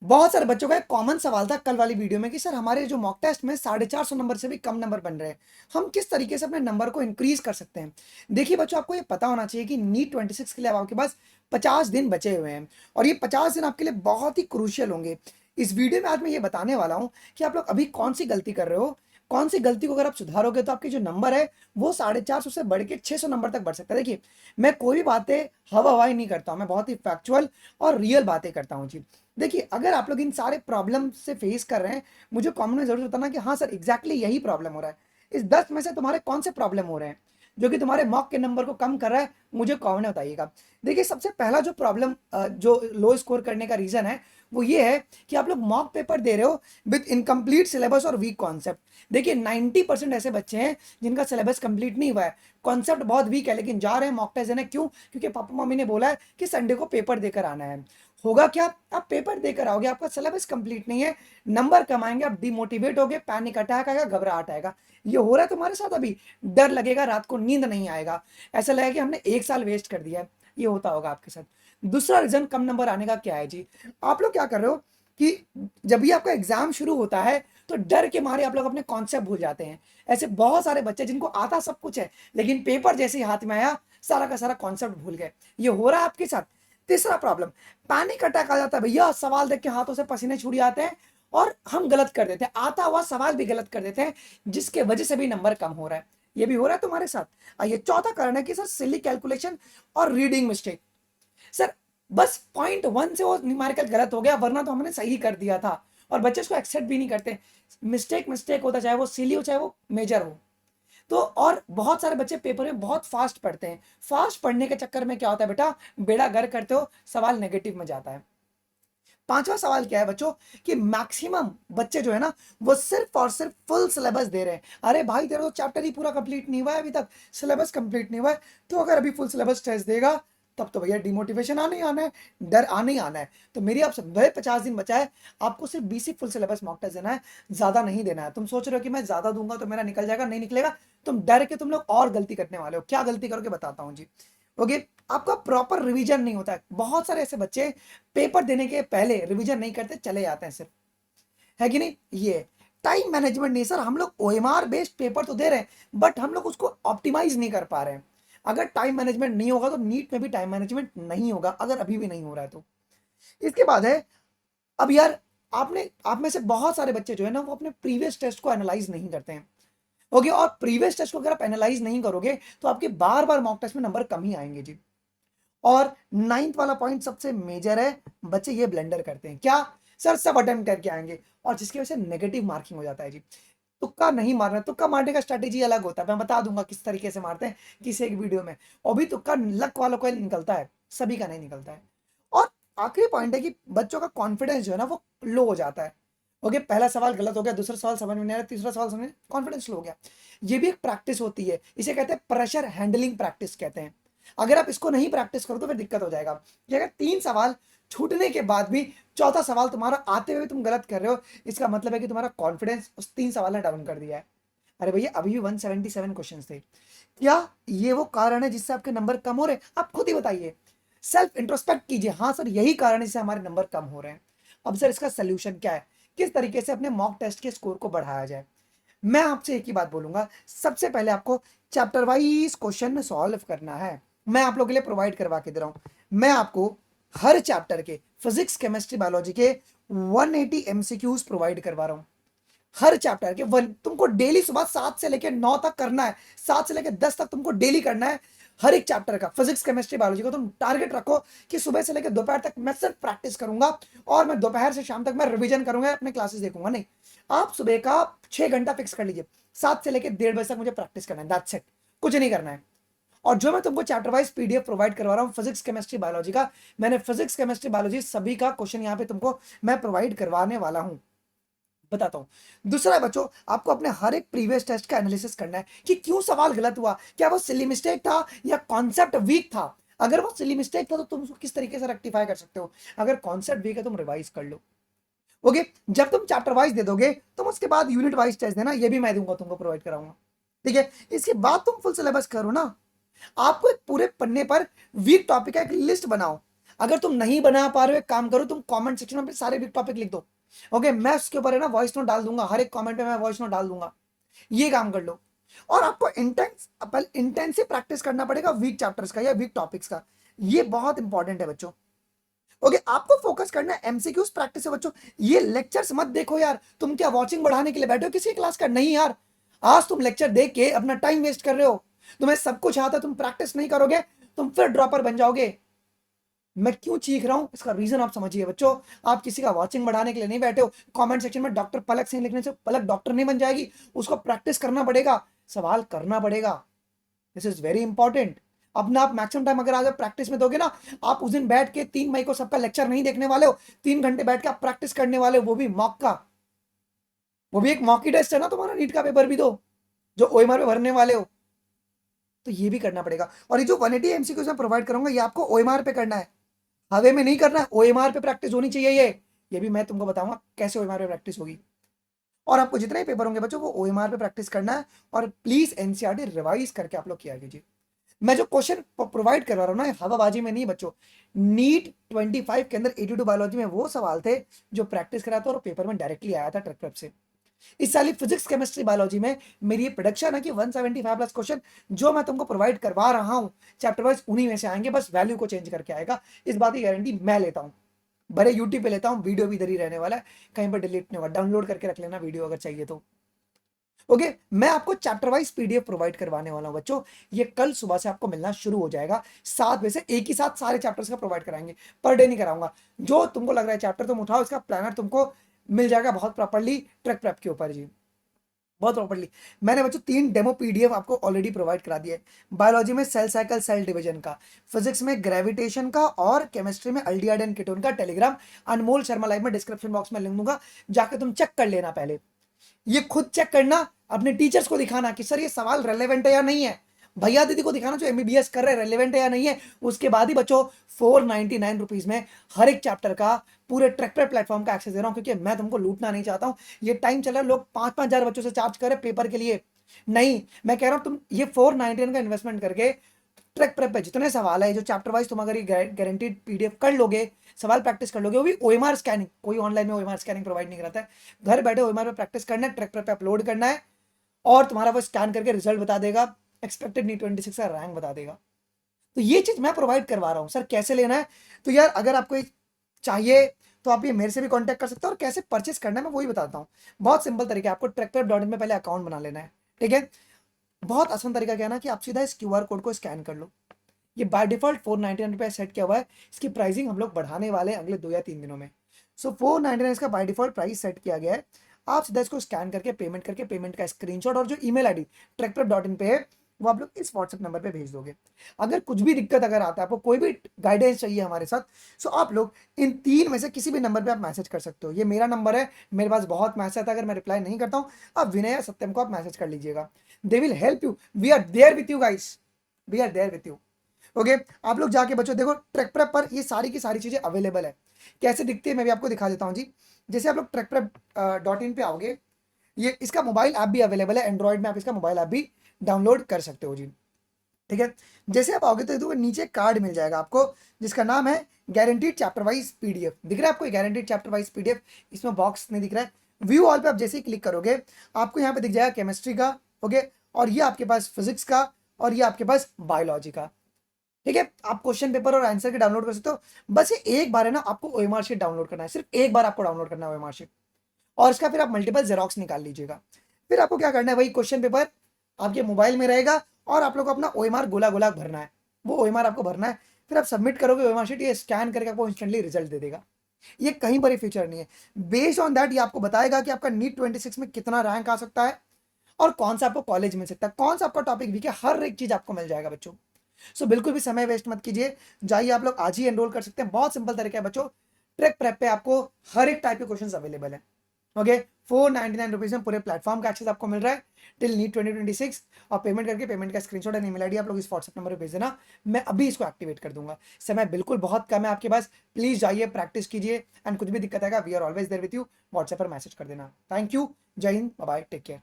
बहुत सारे बच्चों का एक कॉमन सवाल था कल वाली वीडियो में कि सर हमारे जो मॉक टेस्ट में 450 नंबर से भी कम नंबर बन रहे हैं, हम किस तरीके से अपने नंबर को इंक्रीज कर सकते हैं। देखिए बच्चों, आपको ये पता होना चाहिए कि नीट 26 के लिए अब आपके पास 50 दिन बचे हुए हैं और ये 50 दिन आपके लिए बहुत ही क्रूशियल होंगे। इस वीडियो में आज मैं ये बताने वाला हूँ कि आप लोग अभी कौन सी गलती कर रहे हो, कौन सी गलती को अगर आप सुधारोगे तो आपके जो नंबर है वो 450 से बढ़ के 600 नंबर तक बढ़ सकता है। देखिए, मैं कोई भी बातें हवा हवाई नहीं करता हूँ, मैं बहुत ही फैक्चुअल और रियल बातें करता हूँ जी। देखिए, अगर आप लोग इन सारे प्रॉब्लम से फेस कर रहे हैं, मुझे कमेंट में जरूर बताना कि हाँ सर एग्जैक्टली यही प्रॉब्लम हो रहा है। इस 10 में से तुम्हारे कौन से प्रॉब्लम हो रहे हैं जो कि तुम्हारे मॉक के नंबर को कम कर रहा है, मुझे कमेंट में बताइएगा। देखिए, सबसे पहला जो प्रॉब्लम जो लो स्कोर करने का रीजन है वो ये है कि आप लोग मॉक पेपर दे रहे हो विद इनकम्प्लीट सिलेबस और वीक कॉन्सेप्ट। देखिए 90% ऐसे बच्चे हैं जिनका सिलेबस कंप्लीट नहीं हुआ है, कॉन्सेप्ट बहुत वीक है, लेकिन जा रहे हैं मॉक टेस्ट देने। क्यों? क्योंकि पापा मम्मी ने बोला है कि संडे को पेपर देकर आना है। होगा क्या? आप पेपर देकर आओगे, आपका सिलेबस कंप्लीट नहीं है, नंबर कम आएंगे, आप डिमोटिवेट होगे, पैनिक अटैक आएगा, घबराहट आएगा। ये हो रहा है तुम्हारे साथ अभी। डर लगेगा, रात को नींद नहीं आएगा, ऐसा लगेगा कि हमने 1 साल वेस्ट कर दिया है। ये होता होगा आपके साथ। दूसरा रीजन कम नंबर आने का क्या है जी? आप लोग क्या कर रहे हो कि जब भी आपका एग्जाम शुरू होता है तो डर के मारे आप लोग अपने कॉन्सेप्ट भूल जाते हैं। ऐसे बहुत सारे बच्चे जिनको आता सब कुछ है, लेकिन पेपर जैसे ही हाथ में आया सारा का सारा कॉन्सेप्ट भूल गए। ये हो रहा है आपके साथ। तीसरा प्रॉब्लम, पैनिक अटैक आ जाता है भैया, सवाल देख के हाथों से पसीने छूट जाते हैं और हम गलत कर देते हैं, आता हुआ सवाल भी गलत कर देते हैं, जिसके वजह से भी नंबर कम हो रहा है। ये भी हो रहा है तुम्हारे साथ। ये चौथा कारण है कि सर सिली कैलकुलेशन और रीडिंग मिस्टेक। सर बस पॉइंट 1 से वो न्यूमेरिकल गलत हो गया, वरना तो हमने सही कर दिया था, और बच्चे इसको एक्सेप्ट भी नहीं करते। मिस्टेक मिस्टेक होता, चाहे वो सिली हो चाहे वो मेजर हो। तो और बहुत सारे बच्चे पेपर में बहुत फास्ट पढ़ते हैं। फास्ट पढ़ने के चक्कर में क्या होता है बेटा, बेड़ा गर्क करते हो, सवाल नेगेटिव में जाता है। पांचवा सवाल क्या है बच्चों, कि मैक्सिमम बच्चे जो है ना वो सिर्फ और सिर्फ फुल सिलेबस दे रहे हैं। अरे भाई तेरा तो चैप्टर ही पूरा कंप्लीट नहीं हुआ है, अभी तक सिलेबस कंप्लीट नहीं हुआ है, तो अगर अभी फुल सिलेबस टेस्ट देगा तब तो भैया डिमोटिवेशन आने ही आना है, डर आने ही आना है। तो मेरी आपसे भले 50 दिन बचा है, आपको सिर्फ 20 ही फुल सिलेबस मॉक टेस्ट देना है, ज्यादा नहीं देना है। तुम सोच रहे हो कि मैं ज्यादा दूंगा तो मेरा निकल जाएगा, नहीं निकलेगा। तुम डर के तुम लोग और गलती करने वाले हो। क्या गलती करोगे बताता हूँ जी। ओके, आपका प्रॉपर रिवीजन नहीं होता है। बहुत सारे ऐसे बच्चे पेपर देने के पहले रिवीजन नहीं करते, चले जाते हैं सिर्फ, है कि नहीं? ये टाइम मैनेजमेंट नहीं सर, हम लोग ओएमआर बेस्ड पेपर तो दे रहे हैं बट हम लोग उसको ऑप्टिमाइज नहीं कर पा रहे हैं। अगर टाइम मैनेजमेंट नहीं होगा तो नीट में भी टाइम मैनेजमेंट नहीं होगा, अगर अभी भी नहीं हो रहा है तो। इसके बाद है, अब यार आप में से बहुत सारे बच्चे जो है ना वो अपने प्रीवियस टेस्ट को एनालाइज नहीं करते हैं। ओके, और प्रीवियस टेस्ट को अगर आप एनालाइज नहीं करोगे तो आपके बार बार मॉक टेस्ट में नंबर कम ही आएंगे जी। और नाइन्थ वाला पॉइंट सबसे मेजर है, बच्चे ये ब्लेंडर करते हैं। क्या? सर सब अटेम्प्ट करके आएंगे, और जिसकी वजह से नेगेटिव मार्किंग हो जाता है जी। तुक्का नहीं मारना, तुक्का मारने का स्ट्रेटेजी अलग होता है, मैं बता दूंगा किस तरीके से मारते हैं किसी एक वीडियो में। और भी तुक्का लक वालों को निकलता है, सभी का नहीं निकलता है। और आखिरी पॉइंट है कि बच्चों का कॉन्फिडेंस जो है ना वो लो हो जाता है। ओके, पहला सवाल गलत हो गया, दूसरा सवाल समझ में नहीं आया, तीसरा सवाल समझ, कॉन्फिडेंस लो हो गया। ये भी एक प्रैक्टिस होती है, इसे कहते हैं प्रेशर हैंडलिंग प्रैक्टिस कहते हैं। अगर आप इसको नहीं प्रैक्टिस करो तो फिर दिक्कत हो जाएगा कि अगर 3 सवाल छूटने के बाद भी चौथा सवाल तुम्हारा आते हुए तुम गलत कर रहे हो, इसका मतलब है कि तुम्हारा कॉन्फिडेंस उस 3 सवाल ने डाउन कर दिया है। अरे भैया अभी भी 177 क्वेश्चन थे। क्या ये वो कारण है जिससे आपके नंबर कम हो रहे हैं? आप खुद ही बताइए, सेल्फ इंट्रोस्पेक्ट कीजिए। हाँ सर यही कारण है जिससे हमारे नंबर कम हो रहे हैं। अब सर इसका सोल्यूशन क्या है, किस तरीके से अपने मॉक टेस्ट के स्कोर को बढ़ाया जाए? मैं आपसे एक ही बात बोलूंगा, सबसे पहले आपको चैप्टर वाइज क्वेश्चन सॉल्व करना है। मैं आप लोगों के लिए प्रोवाइड करवा के दे रहा हूं। मैं आपको हर चैप्टर के फिजिक्स केमिस्ट्री बायोलॉजी के 180 एमसीक्यूज प्रोवाइड करवा रहा हूं। हर चैप्टर के वन तुमको डेली सुबह 7 से लेकर 9 तक करना है, 7 से लेकर 10 तक तुमको डेली करना है। हर एक चैप्टर का फिजिक्स केमिस्ट्री बायोलॉजी को तुम टारगेट रखो कि सुबह से लेकर दोपहर तक मैं सिर्फ प्रैक्टिस करूंगा, और मैं दोपहर से शाम तक मैं रिवीजन करूंगा, अपने क्लासेस देखूंगा नहीं। आप सुबह का 6 घंटा फिक्स कर लीजिए, 7 से लेकर 1:30 बजे तक मुझे प्रैक्टिस करना है, दैट्स इट, कुछ नहीं करना है। और जो मैं तुमको चैप्टर वाइज पीडीएफ प्रोवाइड करवा रहा हूँ फिजिक्स केमिस्ट्री बायोलॉजी का, मैंने फिजिक्स केमिस्ट्री बायोलॉजी सभी का क्वेश्चन यहाँ पे तुमको मैं प्रोवाइड करवाने वाला हूँ, बताता हूं। दूसरा है बच्चों, आपको अपने हर एक प्रीवियस टेस्ट का एनालिसिस करना है कि क्यों सवाल गलत हुआ, क्या वो सिली मिस्टेक था या कॉन्सेप्ट वीक था। अगर वो सिली मिस्टेक था तो तुम उसको किस तरीके से रेक्टिफाई कर सकते हो, अगर कॉन्सेप्ट वीक है तुम रिवाइज कर लो। ओके, जब तुम चैप्टर वाइज दे दोगे तुम उसके बाद यूनिट वाइज टेस्ट देना, ये भी मैं दूंगा, तुमको प्रोवाइड कराऊंगा। ठीक है, इसके बाद तुम फुल सिलेबस करो ना। आपको एक पूरे पन्ने पर वीक टॉपिक का एक लिस्ट बनाओ। अगर तुम नहीं बना पा रहे हो, एक काम करो, तुम कमेंट सेक्शन में अपने सारे वीक टॉपिक लिख दो। ओके, मैं उसके ऊपर है ना वॉइस नोट डाल दूंगा, हर एक कमेंट पे मैं वॉइस नोट डाल दूंगा। ये काम कर लो। और आपको इंटेंसिव प्रैक्टिस करना पड़ेगा वीक चैप्टर्स का या वीक टॉपिक्स का। ये बहुत इंपॉर्टेंट है बच्चों। ओके, आपको फोकस करना है एमसीक्यूज प्रैक्टिस है बच्चों। ये लेक्चर्स मत देखो यार, तुम क्या वॉचिंग बढ़ाने के लिए बैठे हो किसी क्लास का? नहीं यार, आज तुम लेक्चर देख के अपना टाइम वेस्ट कर रहे हो। तुम्हें सब कुछ आता, तुम प्रैक्टिस नहीं करोगे, तुम फिर ड्रॉपर बन जाओगे। मैं क्यों चीख रहा हूं, इसका रीजन आप समझिए बच्चों। आप किसी का वॉचिंग बढ़ाने के लिए नहीं बैठे हो। कमेंट सेक्शन में डॉक्टर पलक सिंह लिखने से पलक डॉक्टर नहीं बन जाएगी, उसको प्रैक्टिस करना पड़ेगा, सवाल करना पड़ेगा। This is very important. अपना आप मैक्सिमम टाइम अगर आज आप प्रैक्टिस में दोगे ना, आप उस दिन बैठ के 3 मई को सबका लेक्चर नहीं देखने वाले हो, 3 घंटे बैठ के आप प्रैक्टिस करने वाले हो, वो भी मॉक का। वो भी एक मॉक ही टेस्ट है ना, तुम्हारा नीट का पेपर भी दो जो ओएमआर पे भरने वाले हो। तो ये भी करना पड़ेगा। और ये जो 180 एमसीक्यूज मैं प्रोवाइड करूंगा, ये आपको ओएमआर पे करना है, हवे में नहीं करना है। ओएमआर पे प्रैक्टिस होनी चाहिए। ये भी मैं तुमको बताऊंगा कैसे ओएमआर पे प्रैक्टिस होगी। और आपको जितने ही पेपर होंगे बच्चों, वो ओएमआर पे प्रैक्टिस करना है। और प्लीज एनसीईआरटी रिवाइज करके आप लोग किया कीजिए। मैं जो क्वेश्चन प्रोवाइड करवा रहा हूँ ना, हवाबाजी में नहीं बच्चों। नीट 25 के अंदर 82 बायोलॉजी में वो सवाल थे जो प्रैक्टिस करा था और पेपर में डायरेक्टली आया था ट्रैक प्रेप से। इस साल फिजिक्स केमिस्ट्री बायोलॉजी में मेरी ये प्रोडक्शन है कि 175 प्लस क्वेश्चन जो मैं तुमको प्रोवाइड करवा रहा हूँ चैप्टर वाइज, उन्हीं में से आएंगे, बस वैल्यू को चेंज करके आएगा। इस बात की गारंटी मैं लेता हूँ। बड़े यूट्यूब पे लेता हूँ, वीडियो भी इधर ही रहने वाला है, कहीं पर डिलीट नहीं होगा। डाउनलोड करके रख लेना वीडियो अगर चाहिए तो। ओके, मैं आपको चैप्टर वाइज पीडीएफ प्रोवाइड करवाने वाला हूं बच्चों। ये कल सुबह से आपको मिलना शुरू हो जाएगा। 7 बजे से एक ही साथ सारे चैप्टर्स का प्रोवाइड कराएंगे, पर डे नहीं कराऊंगा। जो तुमको लग रहा है चैप्टर तुम उठाओ, इसका प्लानर तुमको मिल जाएगा बहुत प्रॉपर्ली ट्रैक प्रेप के ऊपर जी, बहुत प्रॉपर्ली। मैंने बच्चों 3 डेमो पीडीएफ आपको ऑलरेडी प्रोवाइड करा दिए। बायोलॉजी में सेल साइकिल सेल डिवीजन का, फिजिक्स में ग्रेविटेशन का, और केमिस्ट्री में अल्डिहाइड एंड कीटोन का। टेलीग्राम अनमोल शर्मा लाइव में डिस्क्रिप्शन बॉक्स में लिंक दूंगा, जाके तुम चेक कर लेना। पहले ये खुद चेक करना, अपने टीचर्स को दिखाना कि सर ये सवाल रेलेवेंट है या नहीं है। भैया दीदी को दिखाना जो एमबीबीएस कर रहे हैं, रेलेवेंट है या नहीं है। उसके बाद ही बच्चों 499 रुपीज में हर एक चैप्टर का पूरे ट्रैक्टर प्लेटफॉर्म का एक्सेस दे रहा हूं, क्योंकि मैं तुमको लूटना नहीं चाहता हूं। ये टाइम चल रहा है, लोग 5-5 हजार बच्चों से चार्ज कर रहे पेपर के लिए। नहीं, मैं कह रहा हूं तुम ये 499 का इन्वेस्टमेंट करके ट्रैक प्रेप पे जितने सवाल है, जो चैप्टर वाइज तुम अगर ये गारंटीड पीडीएफ कर लोगे, सवाल प्रैक्टिस कर लोगे, वो भी ओएमआर स्कैनिंग, कोई ऑनलाइन में ओएमआर स्कैनिंग प्रोवाइड नहीं कराता है। घर बैठे ओएमआर पे प्रैक्टिस करना है, ट्रैक प्रेप पे अपलोड करना है, और तुम्हारा वो स्कैन करके रिजल्ट बता देगा, एक्सपेक्टेड नीट 26 का रैंक बता देगा। तो ये चीज मैं प्रोवाइड करवा रहा हूँ। सर कैसे लेना है? तो यार अगर आपको चाहिए तो आप ये मेरे से भी कांटेक्ट कर सकते हो, और कैसे परचेस करना है मैं वही बताता हूँ। बहुत सिंपल तरीका है, आपको ट्रैकप्रेप.in में पहले अकाउंट बना लेना है, ठीक है। बहुत आसान तरीका क्या है ना, कि आप सीधा इस क्यूआर कोड को स्कैन कर लो। ये बाय डिफॉल्ट 499 सेट किया हुआ है। इसकी प्राइसिंग हम लोग बढ़ाने वाले हैं अगले 2 या 3 दिनों में। सो 499 इसका बाय डिफॉल्ट प्राइस सेट किया गया है। आप सीधा इसको स्कैन करके पेमेंट का स्क्रीनशॉट और जो ईमेल आईडी ट्रैक्टर.in पे है, वो आप लोग इस व्हाट्सएप नंबर पे भेज दोगे। अगर कुछ भी दिक्कत अगर आता है, आपको कोई भी गाइडेंस चाहिए हमारे साथ, सो आप लोग इन 3 में से किसी भी नंबर पे आप मैसेज कर सकते हो। ये मेरा नंबर है, मेरे पास बहुत मैसेज आता है, अगर मैं रिप्लाई नहीं करता हूँ, आप विनय या सत्यम को आप मैसेज कर लीजिएगा। They will help you, we are there with you guys, we are there with you. Okay, आप लोग जाके बच्चों देखो ट्रैक प्रेप पर ये सारी की सारी चीजें अवेलेबल है। कैसे दिखती है मैं भी आपको दिखा देता हूँ जी। जैसे आप लोग ट्रैकप्रेप.in पे आओगे, ये इसका मोबाइल ऐप भी अवेलेबल है, एंड्रॉइड में आप इसका मोबाइल ऐप भी डाउनलोड कर सकते हो जी, ठीक है। जैसे आप आओगे तो देखो नीचे कार्ड मिल जाएगा आपको, जिसका नाम है गारंटीड चैप्टर वाइज पीडीएफ। दिख रहा है आपको गारंटीड चैप्टर वाइज पीडीएफ? इसमें बॉक्स नहीं दिख रहा है। व्यू ऑल पे आप जैसे ही क्लिक करोगे, आपको यहाँ पे दिख जाएगा केमिस्ट्री का, ओके, और ये आपके पास फिजिक्स का, और ये आपके पास बायोलॉजी का, ठीक है। आप क्वेश्चन पेपर और आंसर के डाउनलोड कर सकते हो। बस ये एक बार है ना, आपको ओएमआर शीट डाउनलोड करना है, सिर्फ एक बार आपको डाउनलोड करना है ओएमआर शीट, और इसका फिर आप मल्टीपल जेरोक्स निकाल लीजिएगा। फिर आपको क्या करना है, वही क्वेश्चन पेपर आपके मोबाइल में रहेगा, और आप लोग को अपना ओएमआर गोला गोला भरना है, वो ओएमआर आपको भरना है। फिर आप सबमिट करोगे ओएमआर शीट, ये स्कैन करके आपको इंस्टेंटली रिजल्ट दे देगा। ये कहीं पर ही फीचर नहीं है। बेस्ड ऑन दैट ये आपको बताएगा कि आपका नीट 26 में कितना रैंक आ सकता है, और कौन सा आपको कॉलेज मिल सकता है, कौन सा आपका टॉपिक वीक है, हर एक चीज आपको मिल जाएगा बच्चों। सो बिल्कुल भी समय वेस्ट मत कीजिए, जाइए आप लोग आज ही एनरोल कर सकते हैं। बहुत सिंपल तरीका है बच्चों, ट्रैक प्रेप पे आपको हर एक टाइप के क्वेश्चन अवेलेबल है। ओके, 499 रुपीज में पूरे प्लेटफॉर्म का एक्सेस आपको मिल रहा है टिल नीट 2026। और पेमेंट करके पेमेंट का स्क्रीनशॉट और ईमेल आईडी आप लोग इस व्हाट्सएप नंबर पर भेज देना, मैं अभी इसको एक्टिवेट कर दूंगा। समय बिल्कुल बहुत कम है आपके पास, प्लीज जाइए प्रैक्टिस कीजिए, एंड कुछ भी दिक्कत आएगा we are always there with you, WhatsApp पर मैसेज कर देना। थैंक यू, जय हिंद, बाय, टेक केयर।